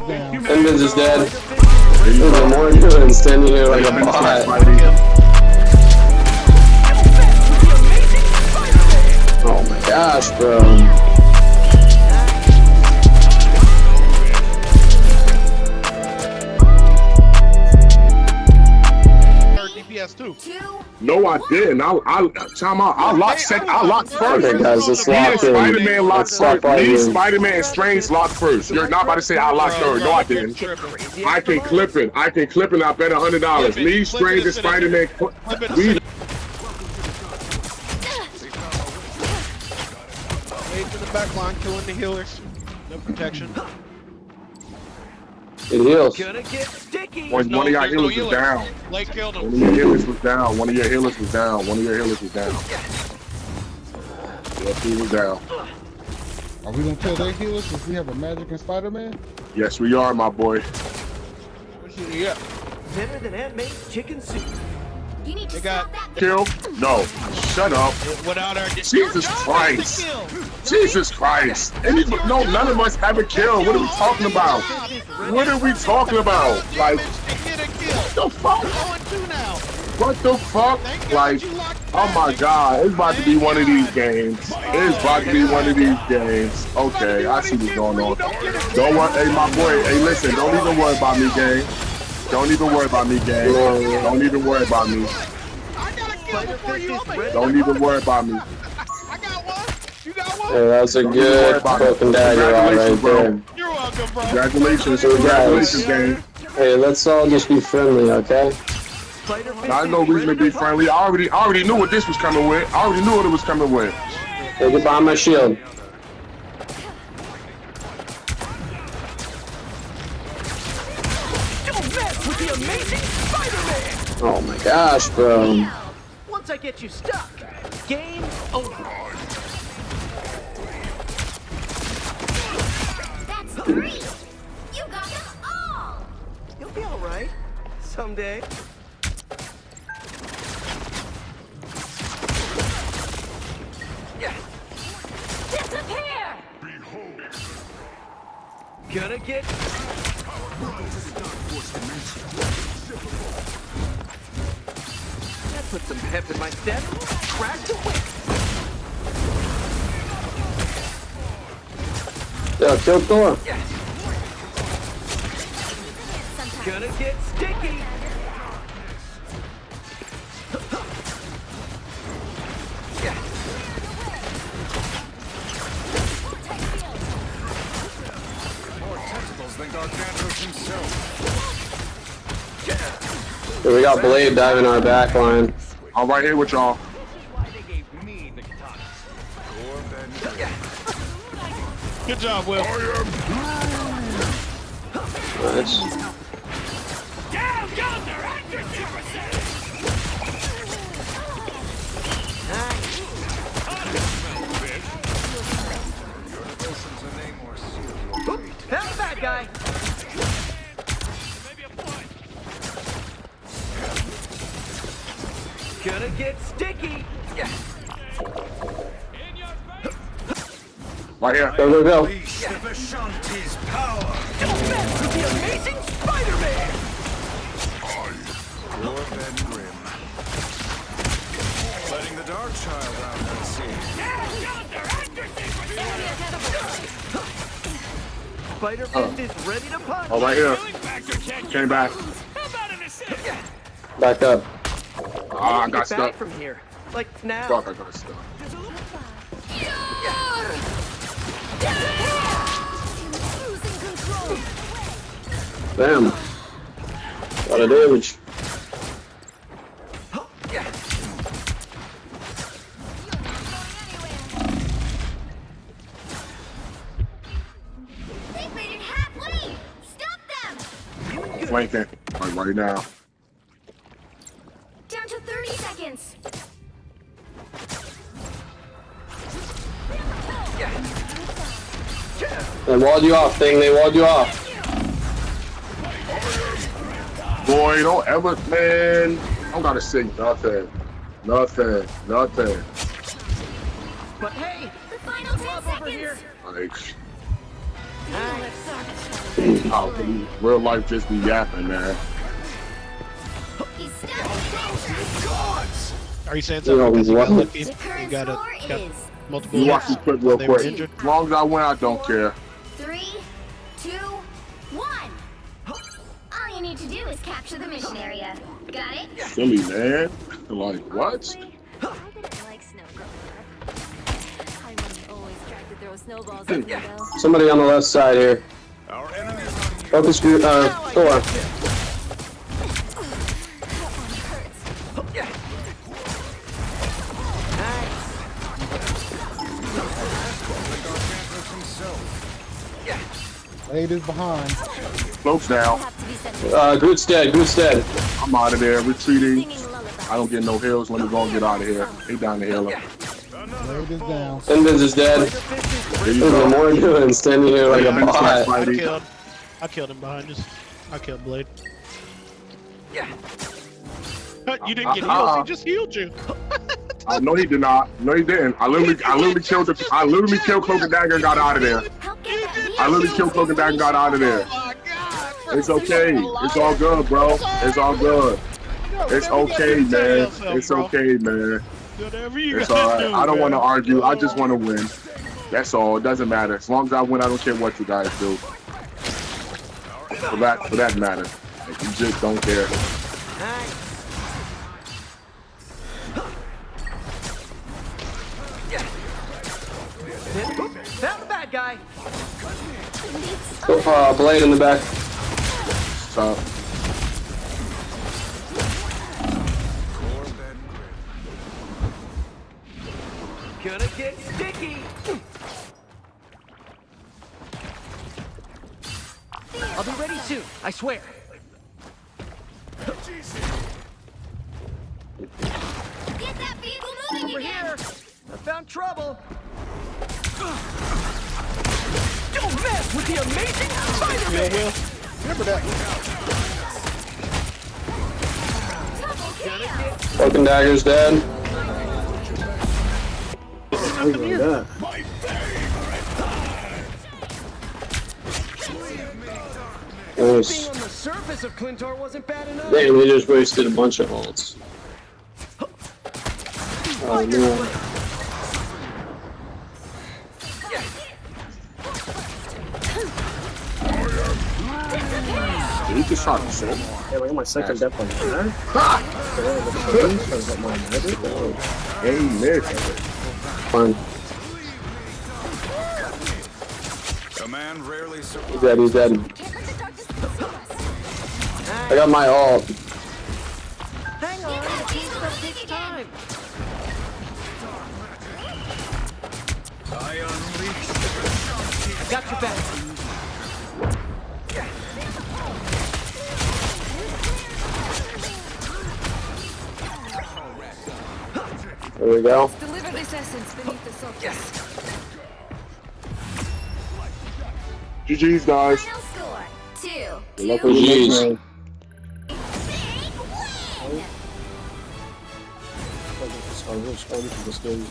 down. Envid's is dead. There's more than standing here like a bot. Oh my gosh, bro. DPS too. No, I didn't. I locked first. Okay, guys, let's Me and lock in. Spider-Man locked Let's stop first. right Me, here. Spider-Man, and Strange locked first. You're not about to say I locked third. No, I didn't. I can clip it. I can clip it. I bet $100. Me, Strange, and Spider-Man. We. Wait for the backline, killing the healers. No protection. It heals. Gonna get sticky. One of your healers was down. Lake killed him. One of your healers was down. One of your healers was down. One of your healers was down. Yes, he was down. Are we gonna kill their healers if we have a Magic and Spider-Man? Yes, we are, my boy. Yeah. Better than Aunt May's chicken soup. You need to They got stop that. Kill? No. Shut up. Without our Jesus Christ. Jesus Christ. No, none of us have a kill. What are we talking about? What are we talking about? Like, what the fuck? What the fuck? Like, oh my God. It's about to be one of these games. It's about to be one of these games. Okay, I see what's going on. Don't worry. Hey, my boy. Hey, listen. Don't even worry about me, gang. Don't even worry about me, gang. Don't even worry about me. Don't even worry about me. I got one. You got one? Hey, that's a good fucking dagger right there. You're welcome, bro. Congratulations. Congratulations, gang. Hey, let's all just be friendly, okay? I know reason to be friendly. I already knew what this was coming with. I already knew what it was coming with. Hey, get behind my shield. Don't mess with the amazing Spider-Man. Oh my gosh, bro. Once I get you stuck, game over. That's great. You got them all. You'll be all right someday. Yeah. Disappear. Gonna get. That put some pep in my step. Crack the whip. Yeah, kill Thor. Yeah. Gonna get sticky. Yeah. Here we got Blade diving our back line. I'm right here with y'all. Good job, Will. Nice. That's a bad guy. Gonna get sticky. Yeah. Right here. Go, go, go. Don't mess with the amazing Spider-Man. Letting the dark child out and see. Spider-Man is ready to punch. Oh, right here. Came back. Back up. Ah, I Get got back stuck. from here. Like now. Fuck, I got stuck. Losing control. Bam. A lot of damage. Yeah. They've made it halfway. Stop them. Flanking. Right now. Down to 30 seconds. They walled you off, thing. They walled you off. Boy, don't ever, man. I don't gotta say nothing. Nothing. But hey, The final 10 love over here. seconds. Like, Oh, real life just be yapping, man. He's stuck. Are you saying something because you got lucky? The You current got score got is multiple You watch hits this clip while real they were quick. injured? As long as I win, I don't care. 3, 2, 1. All you need to do is capture the mission area. Got it? Silly, man. Like, what? I didn't like snow growing up. I was always tried to throw snowballs at me though. Somebody on the left side here. Our enemies on you. Focus, Thor. That one hurts. Blade is behind. Smoke's down. Have to be sent to Groot's dead. Groot's dead. I'm out of there. Retreating. singing lullabies. I don't get no heals. Let me go and get out of here. He down the hill. Blade is down. Invis is dead. There you What go. more you doing? Standing here like a Finish that, bot. Spidey. I killed him behind us. I killed Blade. You didn't get healed. He just healed you. No, he did not. No, he didn't. I literally killed Cloak and Dagger and got out of there. Help get that I literally killed Cloak and Dagger and got out of there. Oh my God. It's okay. It's all good, bro. It's all good. It's okay, man. It's okay, man. Whatever you It's gotta alright. do, I don't want to man. argue. I just want to win. That's all. It doesn't matter. As long as I win, I don't care what you guys do. For that matter. Like, you just don't care. Found the bad guy. Blade in the back. So, Gonna get sticky. I'll be ready soon, I swear. Get that vehicle moving Over again. here. I found trouble. Don't mess with the amazing Spider-Man. Will. Remember that. Double kill. Cloak and Dagger's dead. Being Nice. on the surface of Clintar wasn't bad enough. Damn, they just wasted a bunch of ults. Oh no. he just shot himself. Yeah, like my second death on that. Hey, Nick. Fine. A man rarely He's survives. dead. He's dead. Can't let the darkness consume us. I got my ult. Hang on, Get that it vehicle takes moving again. time. I unleash. Got your back. There we go. Deliver this essence beneath the surface. GG's, guys. Final score 2 Good luck 2. with the Jeez. next man. Big win. Spidey from the stage.